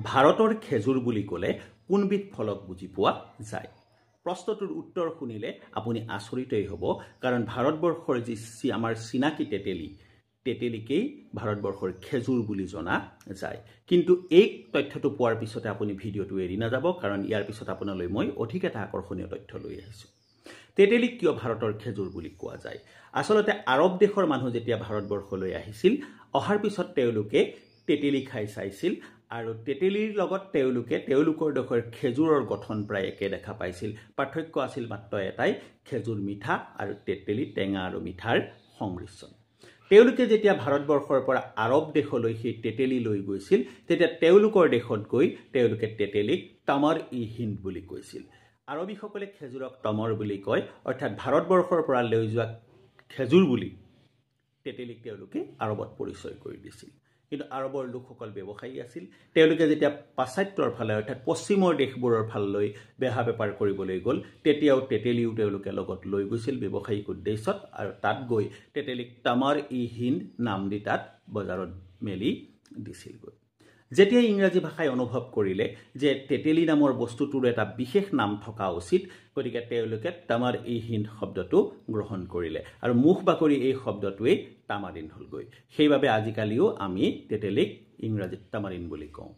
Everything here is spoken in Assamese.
ভাৰতৰ খেজুৰ বুলি ক'লে কোনবিধ ফলক বুজি পোৱা যায় প্ৰশ্নটোৰ উত্তৰ শুনিলে আপুনি আচৰিতই হ'ব কাৰণ ভাৰতবৰ্ষৰ যি আমাৰ চিনাকি তেতেলিকেই ভাৰতবৰ্ষৰ খেজুৰ বুলি জনা যায় কিন্তু এই তথ্যটো পোৱাৰ পিছতে আপুনি ভিডিঅ'টো এৰি নাযাব কাৰণ ইয়াৰ পিছত আপোনালৈ মই অধিক এটা আকৰ্ষণীয় তথ্য লৈ আহিছোঁ তেতেলিক কিয় ভাৰতৰ খেজুৰ বুলি কোৱা যায় আসলতে আৰব দেশৰ মানুহ যেতিয়া ভাৰতবৰ্ষলৈ আহিছিল অহাৰ পিছত তেওঁলোকে তেতেলি খাই চাইছিল আৰু তেতেলিৰ লগত তেওঁলোকৰ দেশৰ খেজুৰৰ গঠন প্ৰায় একে দেখা পাইছিল পাৰ্থক্য আছিল মাত্ৰ এটাই খেজুৰ মিঠা আৰু তেতেলি টেঙা আৰু মিঠাৰ সংমিশ্ৰণ তেওঁলোকে যেতিয়া ভাৰতবৰ্ষৰ পৰা আৰব দেশলৈ সেই তেতেলি লৈ গৈছিল তেতিয়া তেওঁলোকৰ দেশত গৈ তেওঁলোকে তেতেলিক তামৰ-ই-হিন্দ বুলি কৈছিল আৰবীসকলে খেজুৰক তমৰ বুলি কয় অৰ্থাৎ ভাৰতবৰ্ষৰ পৰা লৈ যোৱা খেজুৰ বুলি তেতেলিক তেওঁলোকে আৰবত পৰিচয় কৰি দিছিল কিন্তু আৰবৰ লোকসকল ব্যৱসায়ী আছিল তেওঁলোকে যেতিয়া পাশ্চাত্যৰ ফালে অৰ্থাৎ পশ্চিমৰ দেশবোৰৰ ফাললৈ বেহা বেপাৰ কৰিবলৈ গ'ল তেতিয়াও তেতেলিও তেওঁলোকে লগত লৈ গৈছিল ব্যৱসায়িক উদ্দেশ্যত আৰু তাত গৈ তেতেলিক তামৰ-ই-হিন্দ নাম দি তাত বজাৰত মেলি দিছিল যেতিয়া ইংৰাজী ভাষাই অনুভৱ কৰিলে যে তেতেলি নামৰ বস্তুটোৰ এটা বিশেষ নাম থকা উচিত গতিকে তেওঁলোকে তামৰ-ই-হিন্দ শব্দটো গ্ৰহণ কৰিলে আৰু মুখ বাকৰি এই শব্দটোৱেই তামাৰিন হ'লগৈ সেইবাবে আজিকালিও আমি তেতেলিক ইংৰাজীত তামাৰিন বুলি কওঁ